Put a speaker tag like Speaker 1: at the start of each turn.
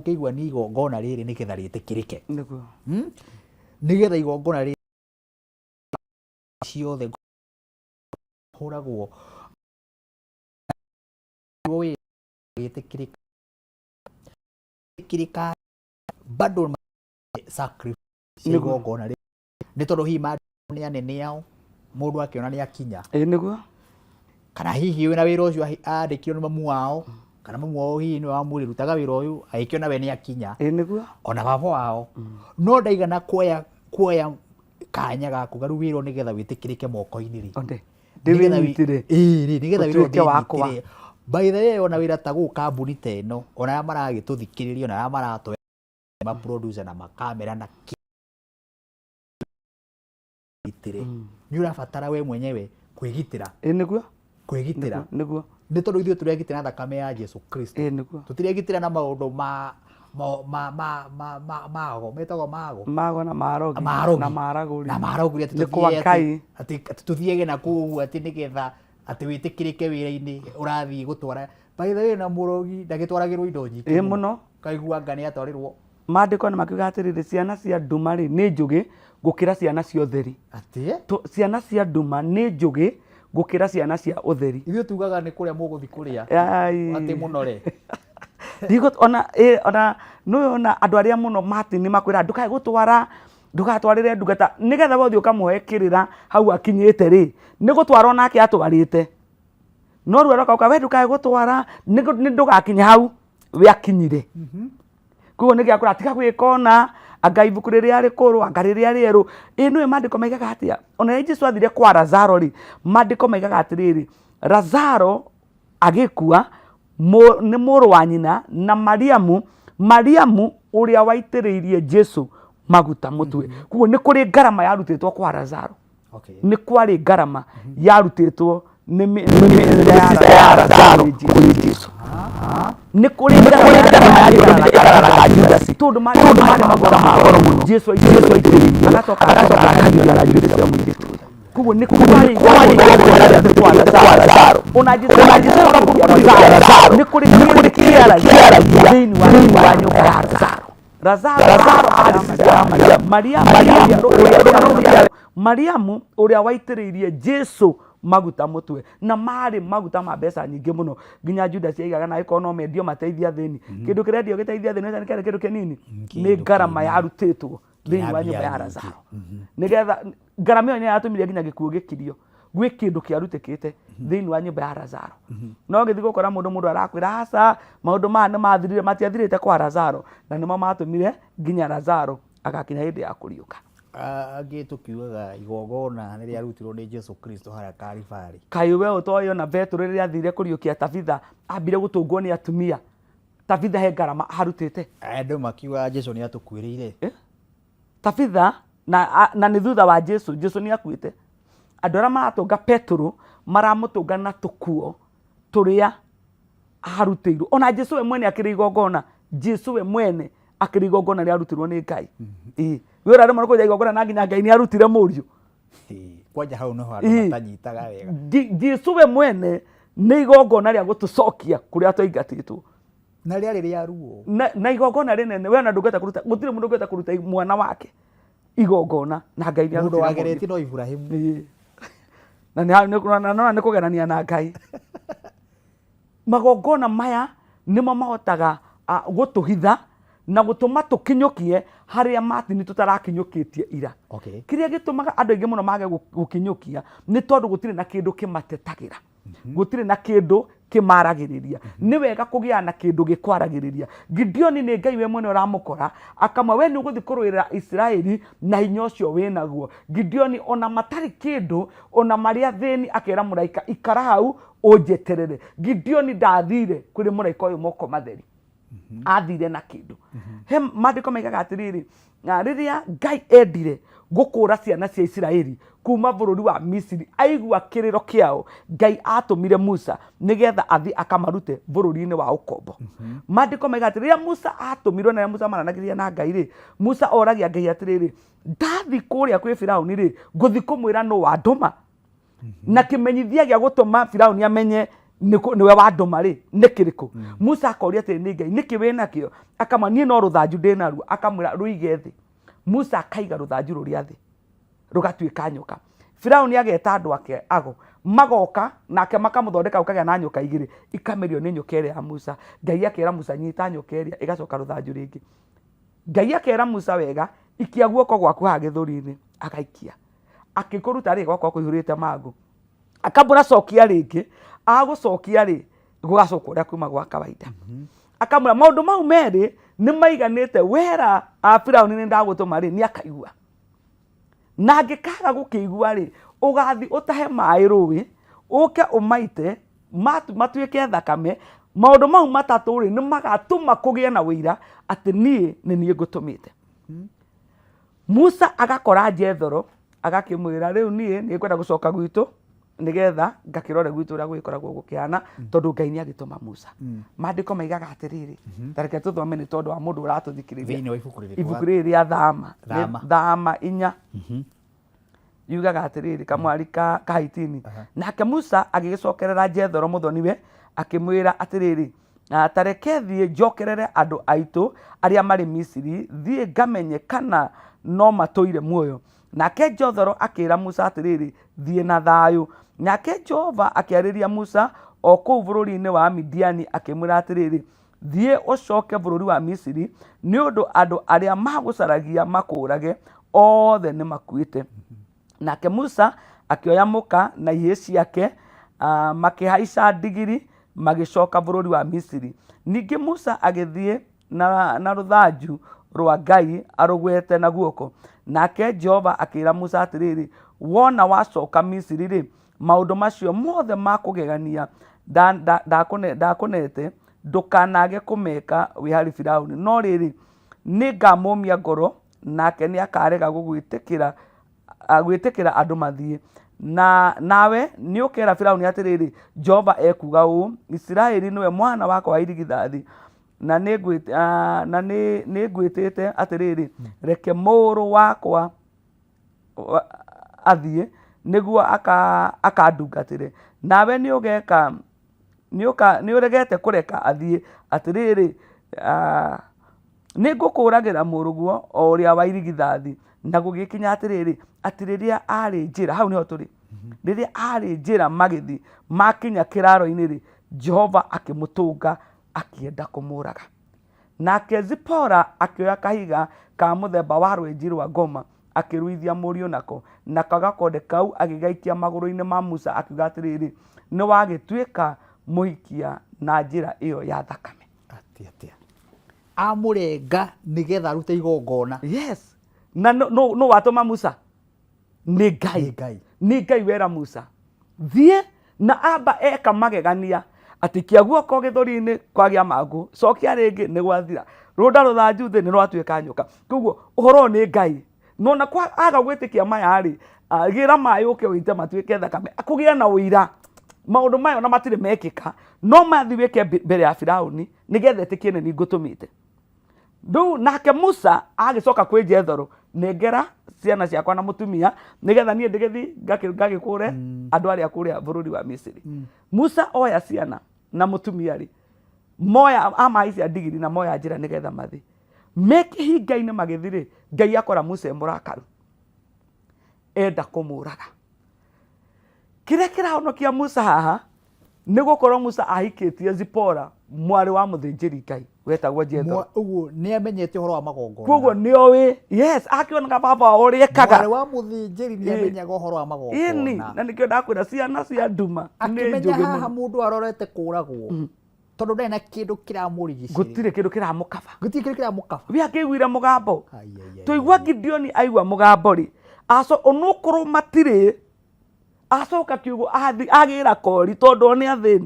Speaker 1: ũkĩigua nĩ igongona rĩrĩ nĩgetha rĩtĩkĩrĩke.
Speaker 2: Nĩguo.
Speaker 1: Nĩgetha igongona rĩrĩ ciothe hũragwo gĩtĩkĩrĩka bado sacrifice igongona rĩrĩ nĩ tondũ hihi nĩ anene ao mũndũ akĩona nĩ akinya.
Speaker 2: Nĩguo.
Speaker 1: Kana hihi wĩna wĩra ũcio andĩkirwo nĩ mamu wao kana mamu wao hihi nĩ wamũrĩrutaga wĩra ũyũ agĩkĩona we nĩ akinya.
Speaker 2: Nĩguo.
Speaker 1: Ona baba wao no ndaigana kuoya kanya gaku garu wĩra nĩgetha wĩtĩkĩrĩke moko-inĩ rĩ.
Speaker 2: Ndĩwĩnyitire.
Speaker 1: Nĩgetha wĩra wakwa. By the way ona wĩra ta gũkũ kambuni ta ĩno ona arĩa maragĩtũthikĩrĩria ona arĩa maratũhe ma-producer na makamera na nĩ ũrabatara we mwenyewe kwĩgitĩra.
Speaker 2: Nĩguo.
Speaker 1: Kwĩgitĩra.
Speaker 2: Nĩguo.
Speaker 1: Nĩ tondũ ithuĩ tũregitĩra na thakame ya Jesu Kristo.
Speaker 2: Nĩguo.
Speaker 1: Tũtiregitĩra na maũndũ mago metagwo mago
Speaker 2: na marogi na maragũri
Speaker 1: na maragũri atĩ tũthiege na kũu atĩ nĩgetha atĩ wĩtĩkĩrĩke wĩra-inĩ ũrathiĩ gũtwara. By the way na mũrogi ndagĩtwaragĩrwo indo nyingĩ
Speaker 2: mũno.
Speaker 1: Kaigua anga nĩ atwarĩrwo.
Speaker 2: Maandĩko nĩ makiuga atĩrĩrĩ ciana cia nduma rĩ nĩ njũgĩ gũkĩra ciana cia ũtheri. Ciana cia nduma nĩ njũgĩ gũkĩra ciana cia ũtheri.
Speaker 1: Ithuĩ tugaga nĩ kũrĩa mũgũthi kũrĩa atĩ mũnore.
Speaker 2: Ona ona andũ arĩa mũno matini makwĩra ndũkae gũtwara ndũgatwarĩre ndungata nĩgetha wothe ũkamũhekĩrĩra hau akinyĩte rĩ nĩ gũtwara onake atwarĩte. No rĩu aroka we ndũkae gũtwara nĩ ndũgakinye hau we akinyire. Koguo nĩ gĩakũra tiga gwĩka ona anga ibuku rĩrĩa rĩkũrũ anga rĩrĩa rĩerũ. Nĩwe maandĩko maigaga atĩa ona Jesũ athire kwa Lazaro rĩ maandĩko maigaga atĩrĩrĩ Lazaro agĩkua nĩ mũrũ wa nyina na Mariamu ũrĩa waitĩrĩirie Jesũ maguta mũtwe. Koguo nĩ kũrĩ ngarama yarutĩtwo kwa Lazaro. Nĩ kwarĩ ngarama yarutĩtwo nĩ ya Lazaro kũrĩ Jesũ. Nĩ kũrĩ ngarama ya Judas tondũ maarĩ maguta ma goro mũno Jesũ aitĩrĩirie agacoka akagĩra Judas cia mũirĩtu. Koguo nĩ kwarĩ kwa Lazaro ona Jesũ nĩ kũrĩ kĩaragia thĩinĩ wa nyũmba ya Lazaro Mariamu ũrĩa waitĩrĩirie Jesũ maguta mũtwe na marĩ maguta ma mbeca nyingĩ mũno nginya Judas aigaga na ĩkorwo no mendio mateithia thĩni. Kĩndũ kĩrendio gĩteithia thĩni nĩ kĩndũ kĩnini nĩ ngarama yarutĩtwo thĩinĩ wa nyũmba ya Lazaro. Nĩgetha ngarama ĩyo nĩ yatũmire nginya gĩkuũ gĩkirio gwĩ kĩndũ kĩarutĩkĩte thĩinĩ wa nyũmba ya Lazaro. No gĩthiĩ gũkora mũndũ arakwĩra aca maũndũ maya nĩ mathirire matiathirĩte kwa Lazaro na nĩmo matũmire nginya Lazaro agakinya hĩndĩ ya kũriũka.
Speaker 1: Angĩ tũkiugaga igongona nĩ rĩarutirwo nĩ Jesu Kristo harĩa Karibarĩ. Kaĩ
Speaker 2: we ũtoĩ ona Petro rĩrĩa athire kũriũkia Tabitha ambire gũtũngwo nĩ atumia. Tabitha he ngarama harutĩte.
Speaker 1: Andũ makiuga Jesu nĩ atũkuĩrĩire.
Speaker 2: Tabitha na nĩ thutha wa Jesu nĩ akuĩte. Andũ arĩa maratũnga Petro maramũtũnga na tũkuo tũrĩa harutĩirwo. Ona Jesu we mwene akĩrĩ igongona. Jesu we mwene akĩrĩ igongona rĩarutirwo nĩ Ngai. We ũrarĩ mũno kũja igongona na nginya Ngai nĩ arutire mũriũ.
Speaker 1: Kwanja hau no handũ matanyitaga wega.
Speaker 2: Jesu we mwene nĩ igongona rĩa gũtũcokia kũrĩa twaingatĩtwo.
Speaker 1: Na rĩarĩ rĩa ruo.
Speaker 2: Na igongona rĩnene we ona ndũngĩhota kũruta gũtirĩ mũndũ ũngĩhota kũruta mwana wake igongona na Ngai nĩ arutire.
Speaker 1: Mũndũ wageretie no Ibrahimu.
Speaker 2: Na nĩ kũgerania na Ngai. Magongona maya nĩmo mahotaga gũtũhitha na gũtũma tũkinyũkie harĩa matini tũtarakinyũkĩtie ira. Kĩrĩa gĩtũmaga andũ aingĩ mũno mage gũkinyũkia nĩ tondũ gũtirĩ na kĩndũ kĩmatetagĩra. Gũtirĩ na kĩndũ kĩmaragĩrĩria. Nĩ wega kũgĩa na kĩndũ gĩkwaragĩrĩria. Gideoni nĩ Ngai we mwene ũramũkora akamwa we nĩ ũgũthiĩ kũrũĩrĩra Isiraeli na hinya ũcio wĩnaguo. Gideoni ona matarĩ kĩndũ ona marĩa thĩni akera mũraika ikara hau ũnjeterere. Gideoni ndathire kũrĩ mũraika ũyũ moko matheri. Athire na kĩndũ. He maandĩko maigaga atĩrĩrĩ rĩrĩa Ngai endire gũkũũra ciana cia Isiraeli kuma bũrũri wa Misiri aigua kĩrĩro kĩao Ngai atũmire Musa nĩgetha athi akamarute bũrũri-inĩ wa ũkombo. Maandĩko maigaga atĩrĩrĩ rĩrĩa Musa atũmirwo na rĩrĩa Musa maranagĩria na Ngai rĩ Musa oragia Ngai atĩrĩrĩ ndathi kũrĩa kwĩ Firaũni rĩ ngũthi kũmwĩra nũ wandũma. Na kĩmenyithia gĩa gũtũma Firaũni amenye niwe wanduma ri nikiriko Musa akoria ati ni Ngai niki wina kio akama nie no ruthanju ndinaruo akamwira ruige thi Musa akaiga ruthanju ruria thi rugatuika nyoka Firauni ageta andu ake ago magoka nake makamuthondeka ukagia na nyoka igiri ikamerio ni nyoka ria ya Musa Ngai akera Musa nyita nyoka ria igacoka ruthanju ringi Ngai akera Musa wega ikia guoko gwaku ha githuri-ini agaikia akikuruta ri gwako kuihurite mangu akambura cokia ringi agucokia ri gugacoka uria kuma gwa kawaida akamwira maundu mau meri ni maiganite wera a Firauni ni ndagutuma ri ni akaigua na ngikaga gukigua ri ugathi utahe mai ruwi uke umaite matuike thakame maundu mau matatu ri ni magatuma kugie na wira ati nie ngutumite Musa agakora Jethro agakimwira riu ni kwenda gucoka gwitu nigetha ngakirore gwitu uria gwikoragwo gukiana tondu Ngai ni agituma Musa mandiko maigaga atiriri tareke tuthome ni tondu wa mundu uratuthikiriria
Speaker 1: thini wa
Speaker 2: ibuku riri ria Thama 4 yugaga atiriri kamwari ka Haitini nake Musa agigicokerera Jethro muthoniwe akimwira atiriri tareke thie njokerere andu aitu aria mari Misiri thie ngamenye kana no matuire muoyo nake Jethro akira Musa atiriri thie na thayu nake Jehova akiariria Musa o kuu bururi-ini wa Midiani akimwira atiriri thie ucoke bururi wa Misiri ni undu andu aria magucaragia makurage othe ni makuite nake Musa akioya muka na ihie ciake makihaica ndigiri magicoka bururi wa Misiri ningi Musa agithie na ruthanju rwa Ngai arugwete na guoko nake Jehova akira Musa atiriri wona wacoka Misiri ri maundu macio mothe makugegania ndakunete ndukanage kumeka wi hari Firauni no riri ni ngamumia ngoro nake ni akarega gugwitikira andu mathie nawe ni ukera Firauni atiriri Jehova ekuga uu Israeli niwe mwana wakwa wa irigithathi na ni ngwitite atiriri reke muru wakwa athie niguo akandungatire nawe ni ugeka ni uregete kureka athie atiriri ni ngukuragira muruguo o uria wa irigithathi na gugikinya atiriri atiriria ari njira hau niho turi riria ari njira magithi makinya kiraro-ini ri Jehova akimutunga akienda kumuraga nake Zipora akioya kahiga ka muthemba wa rwenji rwa ngoma akiruithia murio nako na kagakonde kau agigaikia maguru-ini ma Musa akiuga atiriri ni wagituika muhikia na njira iyo ya thakame
Speaker 1: atia amurenga nigetha rute igongona
Speaker 2: yes na no watuma Musa ni Ngai wera Musa thie na amba eka magegania ati kia guoko githuri-ini kwagia mangu cokia ringi ni gwathira runda ruthanju thi ni rwatuika nyoka koguo uhoro ni Ngai no na kwa aga gwitikia maya ri gira mai uke wite matuike thakame kugia na uira maundu mayo na matire mekika no mathi wike mbere ya Firauni nigetha itikie ni ngutumite ndu nake Musa agicoka kwi Jethro negera ciana ciakwa na mutumia nigetha nie ndigithi ngagikure andu aria kuria bururi wa Misiri Musa oya ciana na mutumia ri moya amaicia ndigiri na moya njira nigetha mathi mekihinga-ini magithiri Ngai akora Musa murakaru enda kumuraga kiria kirahonokia Musa haha ni gukorwo Musa ahikitie Zipora mwari wa muthinjiri Ngai wetagwo Jethro
Speaker 1: uguo ni amenyete uhoro wa magongona
Speaker 2: koguo ni owi yes akiona baba uri ekaga
Speaker 1: mwari wa muthinjiri ni amenyaga uhoro wa magongona
Speaker 2: ini na nikio ndakwira ciana cia nduma
Speaker 1: akimenya haha mundu arorete kuragwo tondu ndari na kindu kiramurigicira
Speaker 2: gutire kindu kiramukaba
Speaker 1: wi
Speaker 2: akiguire mugambo tuigua Gideoni aigua mugambo ri onokorwo matire acoka kiugo agira kori tondu ni athini